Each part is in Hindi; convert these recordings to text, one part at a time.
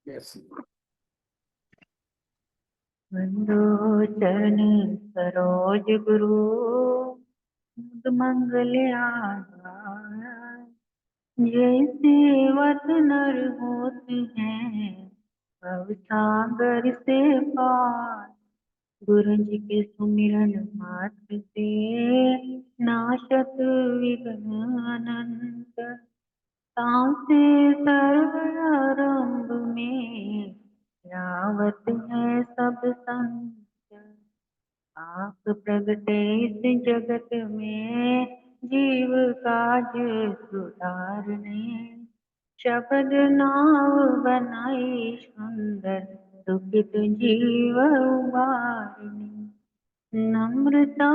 Yes. वंदो चरण सरोज गुरु मुद मंगल आधार। जैसे वत नर होते हैं भव सागर से पार। गुरु जी के सुमिरन मात्र से नाशत विघ्न अनंत। तासे सर्व आरंभ में रावत है सब संत। आप प्रगटे इस जगत में जीव काज सुधारने। शब्द नाव बनाई सुंदर दुखित जीव उबारने। नम्रता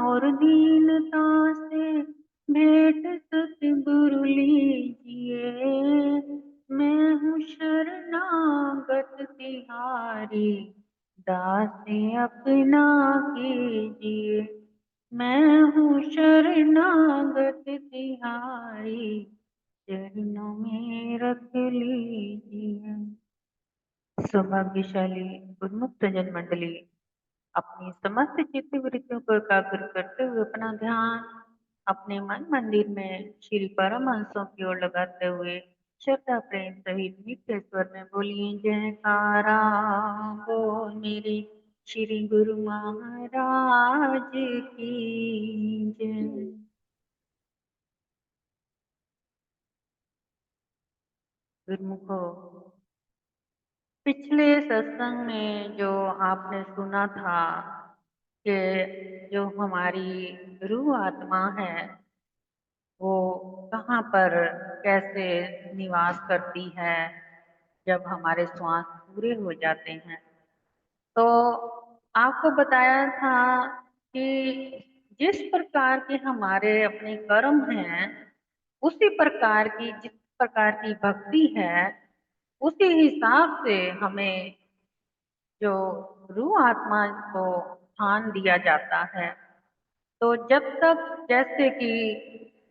और दीनता से भेंट सतगुरु लीजिए। मैं हूँ शरणागत तिहारी दास अपना कीजिए। मैं हूँ शरणागत तिहारी चरणों में रख लीजिए। सौभाग्यशाली उन्मुक्त जन मंडली अपनी समस्त चित्त वृत्तियों को एकाग्र करते हुए अपना ध्यान अपने मन मंदिर में श्री परमहंसों की ओर लगाते हुए श्रद्धा प्रेम सहित नित्य स्वर में बोलिए जयकारा। बोल मेरे श्री गुरु महाराज की जय। गुरुमुखो, पिछले सत्संग में जो आपने सुना था कि जो हमारी रूह आत्मा है वो कहाँ पर कैसे निवास करती है जब हमारे श्वास पूरे हो जाते हैं। तो आपको बताया था कि जिस प्रकार के हमारे अपने कर्म हैं उसी प्रकार की जिस प्रकार की भक्ति है उसी हिसाब से हमें जो रूह आत्मा को स्थान दिया जाता है। तो जब तक जैसे कि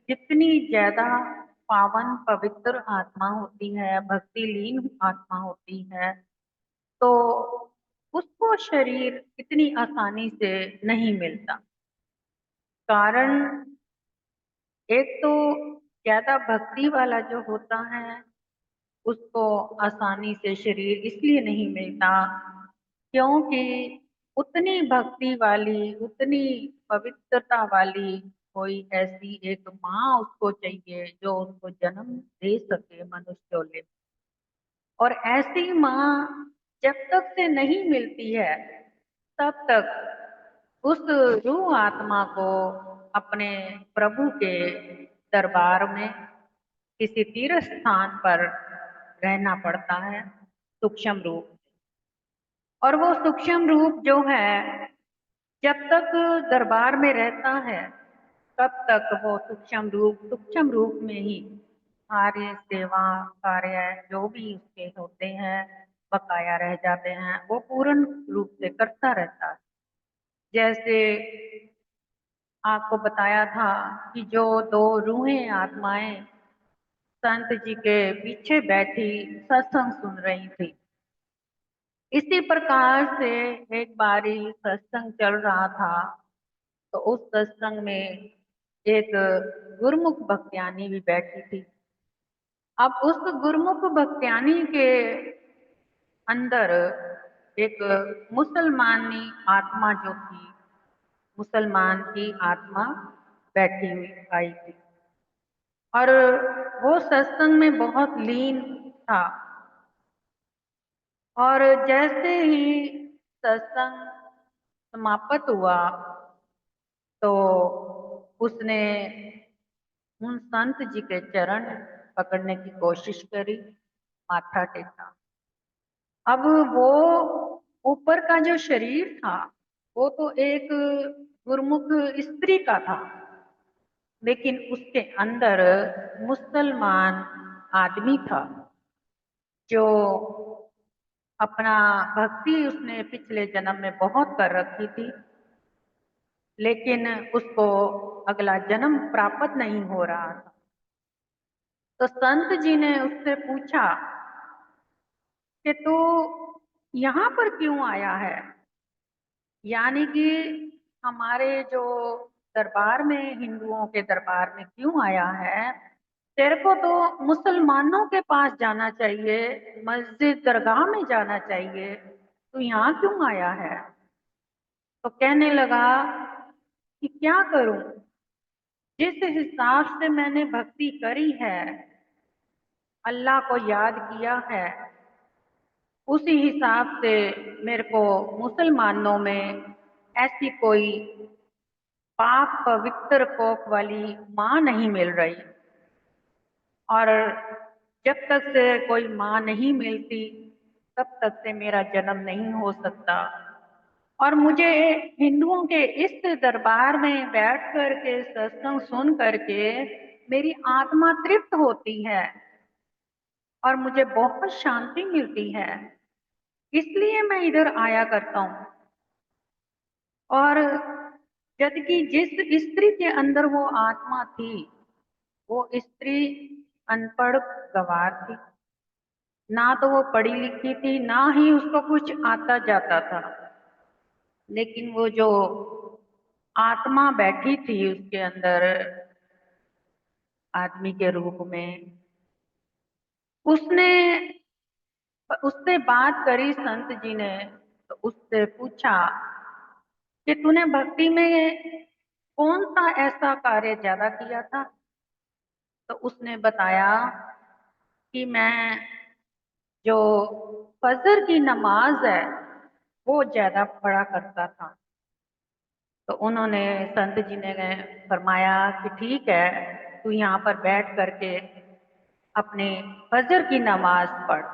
जितनी ज्यादा पावन पवित्र आत्मा होती है भक्ति लीन आत्मा होती है तो उसको शरीर इतनी आसानी से नहीं मिलता। कारण एक तो ज्यादा भक्ति वाला जो होता है उसको आसानी से शरीर इसलिए नहीं मिलता क्योंकि उतनी भक्ति वाली उतनी पवित्रता वाली कोई ऐसी एक माँ उसको चाहिए जो उसको जन्म दे सके मनुष्य जोले। और ऐसी माँ जब तक से नहीं मिलती है तब तक उस रूह आत्मा को अपने प्रभु के दरबार में किसी तीर्थ स्थान पर रहना पड़ता है सूक्ष्म रूप। और वो सूक्ष्म रूप जो है जब तक दरबार में रहता है तब तक वो सूक्ष्म रूप में ही कार्य सेवा कार्य जो भी उसके होते हैं बकाया रह जाते हैं वो पूर्ण रूप से करता रहता है। जैसे आपको बताया था कि जो दो रूहें आत्माएं संत जी के पीछे बैठी सत्संग सुन रही थी। इसी प्रकार से एक बारी सत्संग चल रहा था तो उस सत्संग में एक गुरमुख भक्त्यानी भी बैठी थी। अब उस गुरमुख भक्त्यानी के अंदर एक मुसलमानी आत्मा जो थी मुसलमान की आत्मा बैठी हुई आई थी। और वो सत्संग में बहुत लीन था। और जैसे ही सत्संग समाप्त हुआ तो उसने उन संत जी के चरण पकड़ने की कोशिश करी माथा टेका। अब वो ऊपर का जो शरीर था वो तो एक गुरमुख स्त्री का था लेकिन उसके अंदर मुसलमान आदमी था जो अपना भक्ति उसने पिछले जन्म में बहुत कर रखी थी लेकिन उसको अगला जन्म प्राप्त नहीं हो रहा था। तो संत जी ने उससे पूछा कि तू यहाँ पर क्यों आया है? यानी कि हमारे जो दरबार में, हिंदुओं के दरबार में क्यों आया है? तेरे को तो मुसलमानों के पास जाना चाहिए, मस्जिद दरगाह में जाना चाहिए, तू यहाँ क्यों आया है? तो कहने लगा कि क्या करूं, जिस हिसाब से मैंने भक्ति करी है, अल्लाह को याद किया है, उसी हिसाब से मेरे को मुसलमानों में ऐसी कोई पाक पवित्र कोख वाली माँ नहीं मिल रही। और जब तक से कोई माँ नहीं मिलती, तब तक से मेरा जन्म नहीं हो सकता। और मुझे हिंदुओं के इस दरबार में बैठ कर के सत्संग सुन करके मेरी आत्मा तृप्त होती है और मुझे बहुत शांति मिलती है, इसलिए मैं इधर आया करता हूँ। और जबकि जिस स्त्री के अंदर वो आत्मा थी, वो स्त्री अनपढ़ गंवार थी, ना तो वो पढ़ी लिखी थी, ना ही उसको कुछ आता जाता था। लेकिन वो जो आत्मा बैठी थी उसके अंदर आदमी के रूप में, उसने उससे बात करी संत जी ने। तो उससे पूछा कि तूने भक्ति में कौन सा ऐसा कार्य ज्यादा किया था? तो उसने बताया कि मैं जो फजर की नमाज है वो ज्यादा पढ़ा करता था। तो उन्होंने, संत जी ने फरमाया कि ठीक है, तू यहाँ पर बैठ करके अपने फजर की नमाज पढ़।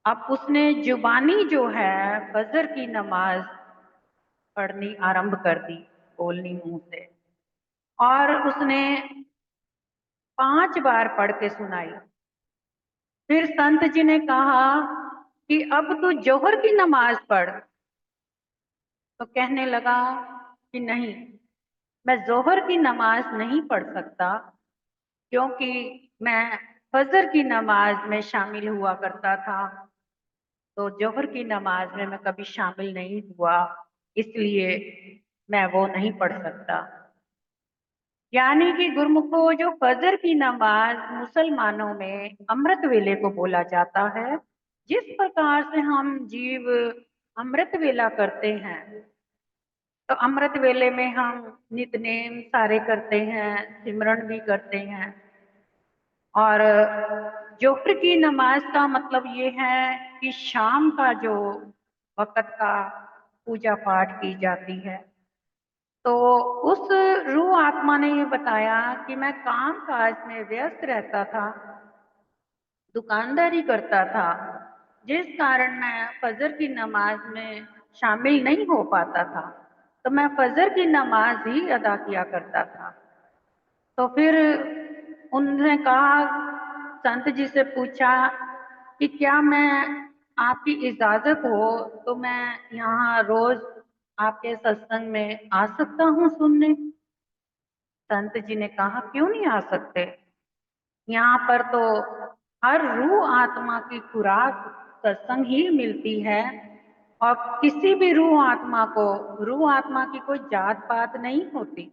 अब उसने जुबानी जो है फजर की नमाज पढ़नी आरंभ कर दी, बोलनी मुंह से। और उसने 5 बार पढ़ के सुनाई। फिर संत जी ने कहा कि अब तू जोहर की नमाज पढ़। तो कहने लगा कि नहीं, मैं जोहर की नमाज नहीं पढ़ सकता, क्योंकि मैं फजर की नमाज में शामिल हुआ करता था, तो जोहर की नमाज में मैं कभी शामिल नहीं हुआ, इसलिए मैं वो नहीं पढ़ सकता। यानी कि गुरुमुखो, जो फजर की नमाज मुसलमानों में अमृत वेले को बोला जाता है, जिस प्रकार से हम जीव अमृत वेला करते हैं, तो अमृत वेले में हम नित्य सारे करते हैं, सिमरन भी करते हैं। और जोहर की नमाज का मतलब ये है कि शाम का जो वक़्त का पूजा पाठ की जाती है। तो उस रूह आत्मा ने ये बताया कि मैं काम काज में व्यस्त रहता था, दुकानदारी करता था, जिस कारण मैं फजर की नमाज में शामिल नहीं हो पाता था। तो मैं फजर की नमाज ही अदा किया करता था। तो फिर उन्होंने कहा, संत जी से पूछा कि क्या मैं, आपकी इजाजत हो तो मैं यहाँ रोज आपके सत्संग में आ सकता हूँ सुनने? संत जी ने कहा, क्यों नहीं आ सकते? यहाँ पर तो हर रूह आत्मा की खुराक सत्संग ही मिलती है। और किसी भी रूह आत्मा को, रूह आत्मा की कोई जात पात नहीं होती।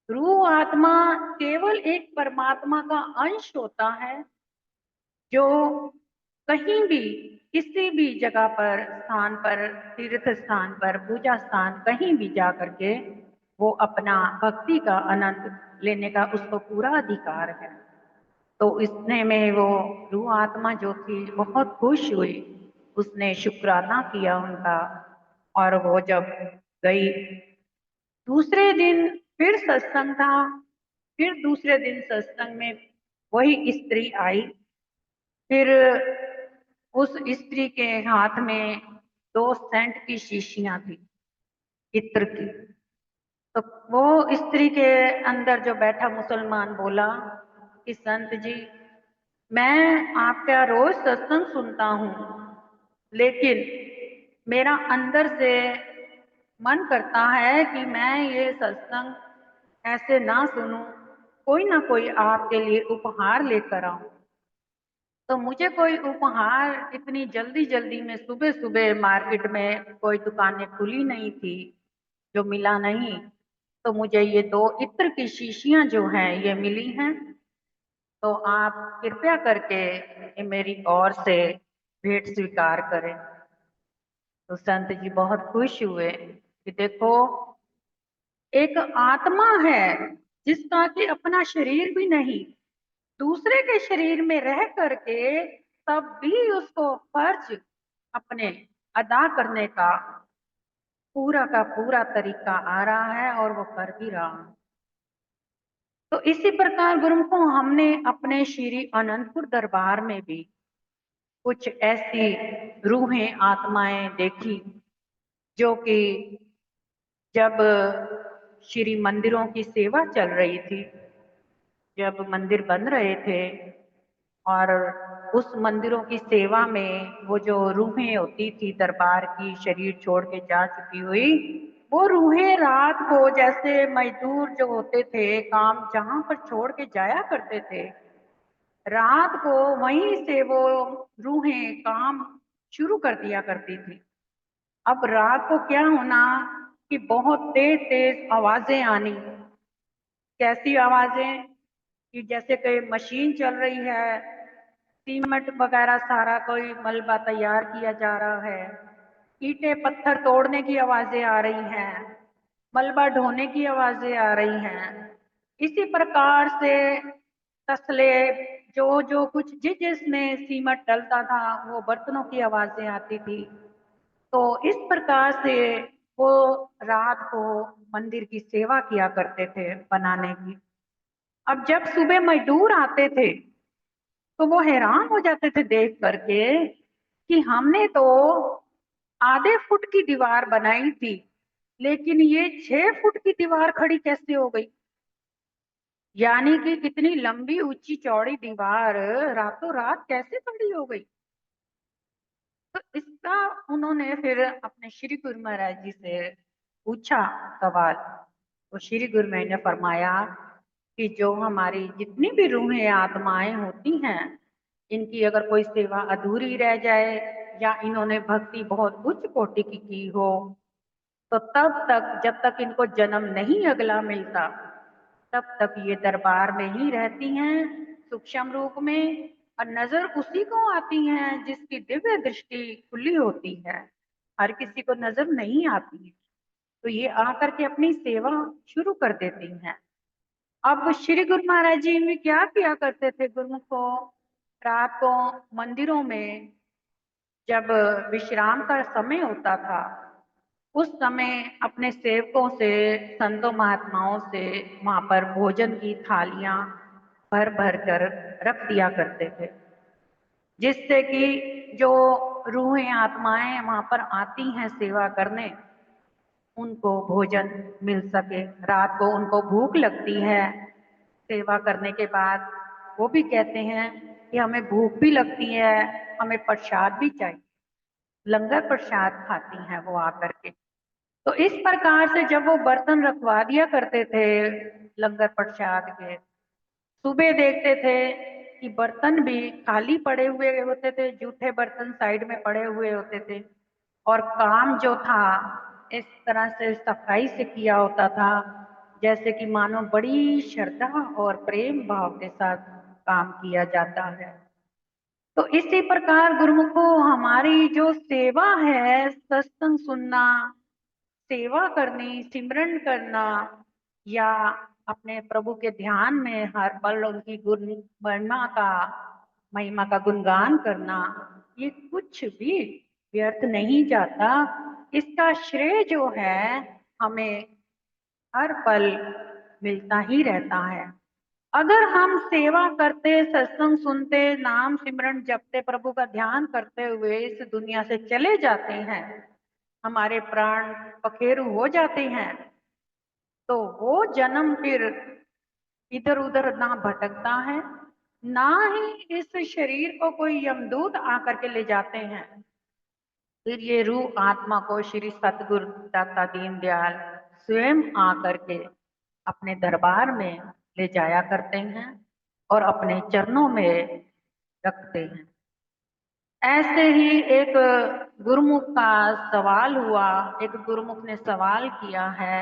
रूह आत्मा केवल एक परमात्मा का अंश होता है, जो कहीं भी, किसी भी जगह पर, स्थान पर, तीर्थ स्थान पर, पूजा स्थान, कहीं भी जा करके वो अपना भक्ति का आनंद लेने का उसको पूरा अधिकार है। तो इसने में वो रूह आत्मा जो थी बहुत खुश हुई, उसने शुक्राना किया उनका। और वो जब गई, दूसरे दिन फिर सत्संग था, फिर दूसरे दिन सत्संग में वही स्त्री आई। फिर उस स्त्री के हाथ में 2 सेंट की शीशियां थी, इत्र की। तो वो स्त्री के अंदर जो बैठा मुसलमान बोला कि संत जी, मैं आपका रोज सत्संग सुनता हूँ, लेकिन मेरा अंदर से मन करता है कि मैं ये सत्संग ऐसे ना सुनूं, कोई ना कोई आपके लिए उपहार लेकर आऊं। तो मुझे कोई उपहार इतनी जल्दी-जल्दी में सुबह-सुबह मार्केट में कोई दुकानें खुली नहीं थी, जो मिला नहीं। तो मुझे ये 2 इत्र की शीशियाँ जो हैं ये मिली हैं। तो आप कृपया करके ये मेरी ओर से भेंट स्वीकार करें। तो संत जी बहुत खुश हुए कि देखो एक आत्मा है जिसका कि अपना शरीर भी नहीं, दूसरे के शरीर में रह करके तब भी उसको फर्ज अपने अदा करने का पूरा तरीका आ रहा है और वो कर भी रहा है। तो इसी प्रकार गुरुमुखों हमने अपने श्री अनंतपुर दरबार में भी कुछ ऐसी रूहें आत्माएं देखी जो कि जब श्री मंदिरों की सेवा चल रही थी, जब मंदिर बन रहे थे और उस मंदिरों की सेवा में वो जो रूहें होती थी दरबार की शरीर छोड़ के जा चुकी हुई, वो रूहें रात को जैसे मजदूर जो होते थे काम जहां पर छोड़ के जाया करते थे, रात को वहीं से वो रूहें काम शुरू कर दिया करती थी। अब रात को क्या होना कि बहुत तेज तेज आवाजें आनी। कैसी आवाजें कि जैसे कोई मशीन चल रही है, सीमेंट वगैरह सारा कोई मलबा तैयार किया जा रहा है, ईंटें पत्थर तोड़ने की आवाजें आ रही हैं, मलबा ढोने की आवाजें आ रही हैं। इसी प्रकार से तसले जो जो कुछ जिसमें सीमेंट डलता था वो बर्तनों की आवाजें आती थी। तो इस प्रकार से वो रात को मंदिर की सेवा किया करते थे बनाने की। अब जब सुबह मजदूर आते थे तो वो हैरान हो जाते थे देख करके कि हमने तो आधे फुट की दीवार बनाई थी, लेकिन ये 6 फुट की दीवार खड़ी कैसे हो गई। यानी कि इतनी लंबी ऊंची चौड़ी दीवार रातों रात कैसे खड़ी हो गई। तो इसका उन्होंने फिर अपने श्री गुरु महाराज जी से पूछा सवाल। तो श्री गुरु महाराज ने फरमाया कि जो हमारी जितनी भी रूहें आत्माएं होती हैं, इनकी अगर कोई सेवा अधूरी रह जाए या इन्होंने भक्ति बहुत उच्च कोटि की हो, तो तब तक जब तक इनको जन्म नहीं अगला मिलता, तब तक ये दरबार में ही रहती हैं सूक्ष्म रूप में, और नजर उसी को आती है जिसकी दिव्य दृष्टि खुली होती है। हर किसी को नजर नहीं आती है। तो ये आकर के अपनी सेवा शुरू कर देती हैं। अब श्री गुरु महाराज जी में क्या किया करते थे गुरुमुख को, रात को मंदिरों में जब विश्राम का समय होता था, उस समय अपने सेवकों से संतों महात्माओं से वहां पर भोजन की थालियां भर भर कर रख दिया करते थे, जिससे कि जो रूहें आत्माएं वहां पर आती हैं सेवा करने, उनको भोजन मिल सके। रात को उनको भूख लगती है सेवा करने के बाद, वो भी कहते हैं कि हमें भूख भी लगती है, हमें प्रसाद भी चाहिए। लंगर प्रसाद खाती हैं वो आकर के। तो इस प्रकार से जब वो बर्तन रखवा दिया करते थे लंगर प्रसाद के, सुबह देखते थे कि बर्तन भी खाली पड़े हुए होते थे, जूठे बर्तन साइड में पड़े हुए होते थे, और काम जो था इस तरह से सफाई से किया होता था जैसे कि मानो बड़ी श्रद्धा और प्रेम भाव के साथ काम किया जाता है। तो इसी प्रकार गुरुमुखो हमारी जो सेवा है, सत्संग सुनना, सेवा करनी, सिमरन करना, या अपने प्रभु के ध्यान में हर पल उनकी गुण महिमा का गुणगान करना, ये कुछ भी व्यर्थ नहीं जाता। इसका श्रेय जो है हमें हर पल मिलता ही रहता है। अगर हम सेवा करते, सत्संग सुनते, नाम सिमरन जपते, प्रभु का ध्यान करते हुए इस दुनिया से चले जाते हैं, हमारे प्राण पखेरु हो जाते हैं, तो वो जन्म फिर इधर उधर ना भटकता है, ना ही इस शरीर को कोई यमदूत आकर के ले जाते हैं। फिर ये रूह आत्मा को श्री सतगुरु दाता दीनदयाल स्वयं आकर के अपने दरबार में ले जाया करते हैं और अपने चरणों में रखते हैं। ऐसे ही एक गुरुमुख का सवाल हुआ। एक गुरुमुख ने सवाल किया है।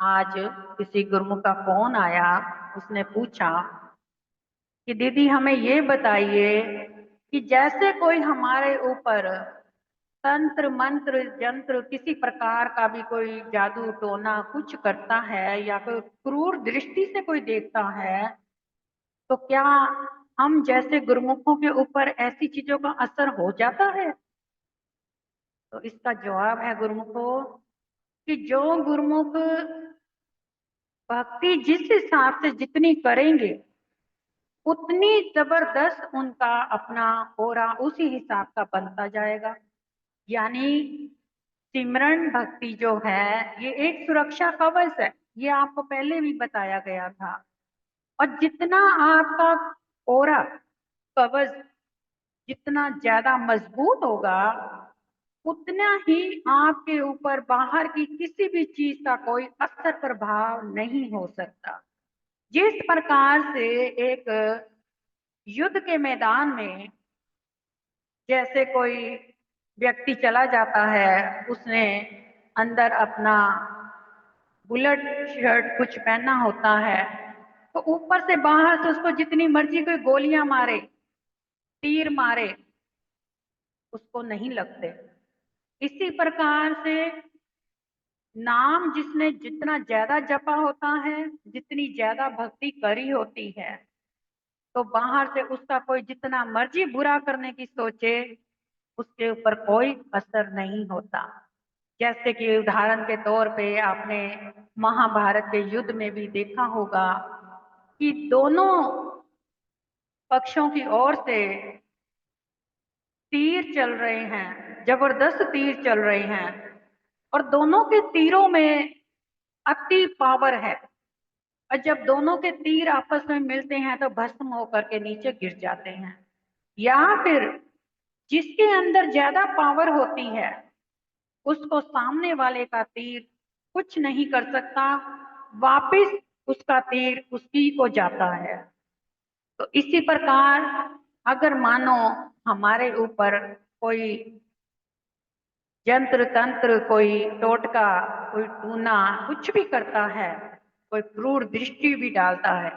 आज किसी गुरुमुख का फोन आया, उसने पूछा कि दीदी हमें ये बताइए कि जैसे कोई हमारे ऊपर तंत्र मंत्र यंत्र किसी प्रकार का भी कोई जादू टोना कुछ करता है या कोई क्रूर दृष्टि से कोई देखता है, तो क्या हम जैसे गुरुमुखों के ऊपर ऐसी चीजों का असर हो जाता है? तो इसका जवाब है गुरुमुखों कि जो गुरुमुख भक्ति जिस हिसाब से जितनी करेंगे उतनी जबरदस्त उनका अपना ओरा उसी हिसाब का बनता जाएगा। यानी सिमरन भक्ति जो है ये एक सुरक्षा कवच है। ये आपको पहले भी बताया गया था। और जितना आपका ओरा कवच जितना ज्यादा मजबूत होगा उतना ही आपके ऊपर बाहर की किसी भी चीज का कोई असर प्रभाव नहीं हो सकता। जिस प्रकार से एक युद्ध के मैदान में जैसे कोई व्यक्ति चला जाता है, उसने अंदर अपना बुलेट शर्ट कुछ पहना होता है, तो ऊपर से बाहर से उसको जितनी मर्जी कोई गोलियां मारे, तीर मारे, उसको नहीं लगते। इसी प्रकार से नाम जिसने जितना ज्यादा जपा होता है, जितनी ज्यादा भक्ति करी होती है, तो बाहर से उसका कोई जितना मर्जी बुरा करने की सोचे, उसके ऊपर कोई असर नहीं होता। जैसे कि उदाहरण के तौर पे आपने महाभारत के युद्ध में भी देखा होगा कि दोनों पक्षों की ओर से तीर चल रहे हैं, जबरदस्त तीर चल रहे हैं, और दोनों के तीरों में अति पावर है। और जब दोनों के तीर आपस में मिलते हैं तो भस्म होकर के नीचे गिर जाते हैं। या फिर जिसके अंदर ज्यादा पावर होती है उसको सामने वाले का तीर कुछ नहीं कर सकता, वापिस उसका तीर उसी को जाता है। तो इसी प्रकार अगर मानो हमारे ऊपर कोई यंत्र तंत्र, कोई टोटका, कोई टूना कुछ भी करता है, कोई क्रूर दृष्टि भी डालता है,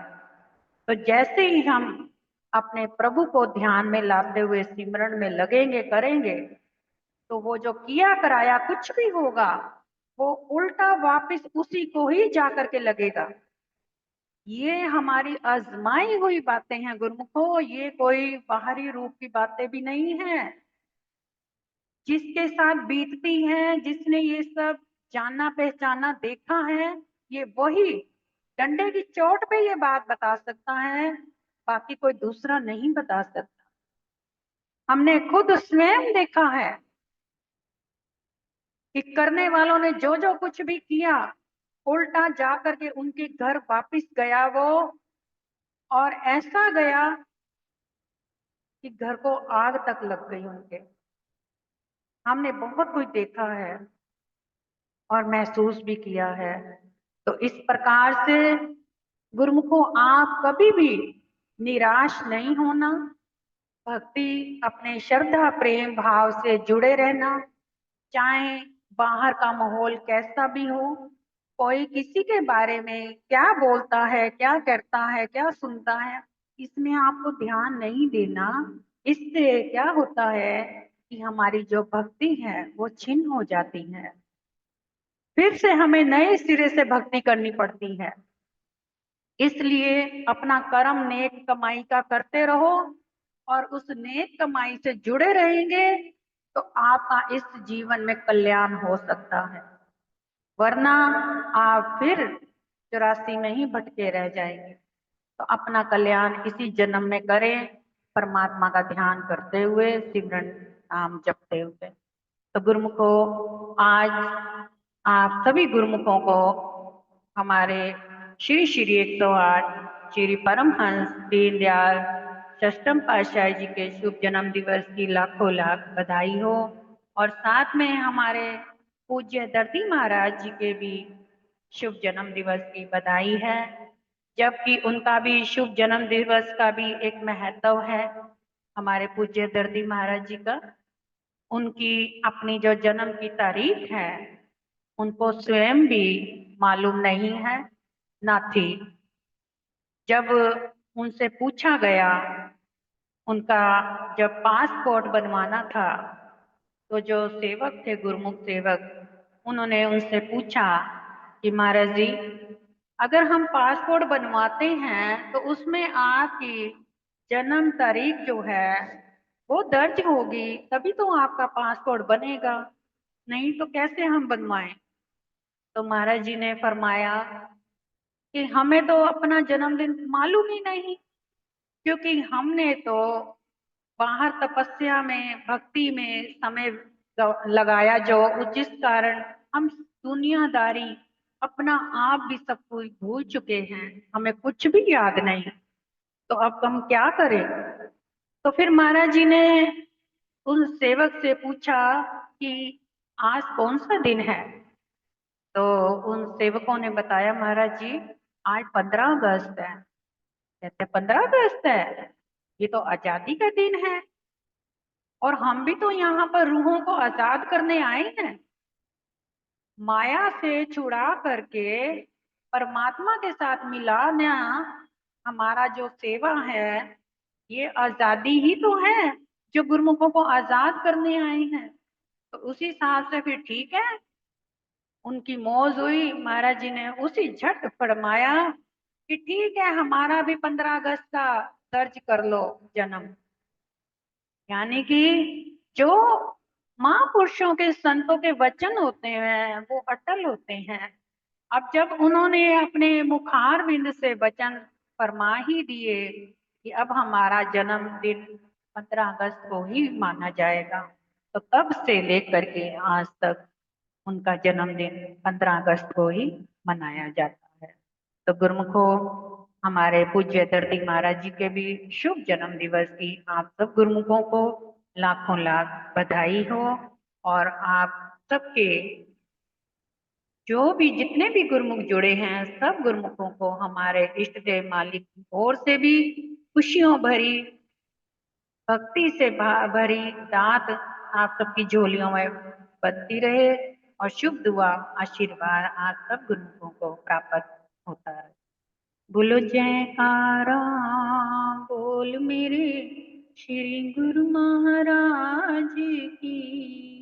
तो जैसे ही हम अपने प्रभु को ध्यान में लाते हुए सिमरन में लगेंगे करेंगे, तो वो जो किया कराया कुछ भी होगा वो उल्टा वापस उसी को ही जाकर के लगेगा। ये हमारी आजमाई हुई बातें हैं गुरुमुखो, ये कोई बाहरी रूप की बातें भी नहीं है। जिसके साथ बीतती है, जिसने ये सब जाना पहचाना देखा है, ये वही डंडे की चोट पे ये बात बता सकता है, बाकी कोई दूसरा नहीं बता सकता। हमने खुद स्वयं देखा है कि करने वालों ने जो जो कुछ भी किया उल्टा जा करके उनके घर वापिस गया वो, और ऐसा गया कि घर को आग तक लग गई उनके। हमने बहुत कुछ देखा है और महसूस भी किया है। तो इस प्रकार से गुरुमुखों आप कभी भी निराश नहीं होना, भक्ति अपने श्रद्धा प्रेम भाव से जुड़े रहना। चाहे बाहर का माहौल कैसा भी हो, कोई किसी के बारे में क्या बोलता है, क्या करता है, क्या सुनता है, इसमें आपको ध्यान नहीं देना। इससे क्या होता है कि हमारी जो भक्ति है वो छिन्न हो जाती है, फिर से हमें नए सिरे से भक्ति करनी पड़ती है। इसलिए अपना कर्म नेक कमाई का करते रहो, और उस नेक कमाई से जुड़े रहेंगे तो आपका इस जीवन में कल्याण हो सकता है। वरना आप फिर 84 में ही भटके रह जाएंगे। तो अपना कल्याण इसी जन्म में करें, परमात्मा का ध्यान करते हुए, सिमरन नाम जपते हुए। तो गुरुमुखों, आज आप सभी गुरुमुखों को हमारे श्री श्री 108 श्री परमहंस दीनदयाल षष्ठम पातशाह जी के शुभ जन्म दिवस की लाखों लाख बधाई हो। और साथ में हमारे पूज्य दर्दी महाराज जी के भी शुभ जन्म दिवस की बधाई है, जबकि उनका भी शुभ जन्म दिवस का भी एक महत्व है। हमारे पूज्य दर्दी महाराज जी का, उनकी अपनी जो जन्म की तारीख है उनको स्वयं भी मालूम नहीं है, ना थी। जब उनसे पूछा गया, उनका जब पासपोर्ट बनवाना था, तो जो सेवक थे, गुरुमुख सेवक, उन्होंने उनसे पूछा कि महाराज जी, अगर हम पासपोर्ट बनवाते हैं तो उसमें आपकी जन्म तारीख जो है वो दर्ज होगी, तभी तो आपका पासपोर्ट बनेगा, नहीं तो कैसे हम बनवाएं। तो महाराज जी ने फरमाया कि हमें तो अपना जन्मदिन मालूम ही नहीं, क्योंकि हमने तो बाहर तपस्या में, भक्ति में समय लगाया, जो जिस कारण हम दुनियादारी अपना आप भी सब कुछ भूल चुके हैं, हमें कुछ भी याद नहीं। तो अब हम क्या करें। तो फिर महाराज जी ने उन सेवक से पूछा कि आज कौन सा दिन है। तो उन सेवकों ने बताया, महाराज जी आज 15 अगस्त है। कहते 15 अगस्त है, ये तो आजादी का दिन है, और हम भी तो यहाँ पर रूहों को आजाद करने आए हैं, माया से छुड़ा करके परमात्मा के साथ मिलाना हमारा जो सेवा है, ये आजादी ही तो है, जो गुरुमुखों को आजाद करने आए हैं। तो उसी हिसाब से फिर ठीक है, उनकी मौज हुई। महाराज जी ने उसी झट फरमाया कि ठीक है, हमारा भी 15 अगस्त का दर्ज कर लो जन्म। यानी कि जो महापुरुषों के, संतों के वचन होते हैं वो अटल होते हैं। अब जब उन्होंने अपने मुखार बिंद से वचन फरमा ही दिए कि अब हमारा जन्मदिन 15 अगस्त को ही माना जाएगा, तो तब से लेकर के आज तक उनका जन्मदिन 15 अगस्त को ही मनाया जाता है। तो गुरुमुखो, हमारे पूज्य दर्दी महाराज जी के भी शुभ जन्म दिवस की आप सब गुरुमुखों को लाखों लाख बधाई हो। और आप सबके जो भी जितने भी गुरुमुख जुड़े हैं, सब गुरुमुखों को हमारे इष्ट देव मालिक की ओर से भी खुशियों भरी, भक्ति से भरी दात आप सबकी झोलियों में बनती रहे, और शुभ दुआ आशीर्वाद आप सब गुरुमुखों को प्राप्त होता है। बोलो जयकारा, बोल मेरे श्री गुरु महाराज की।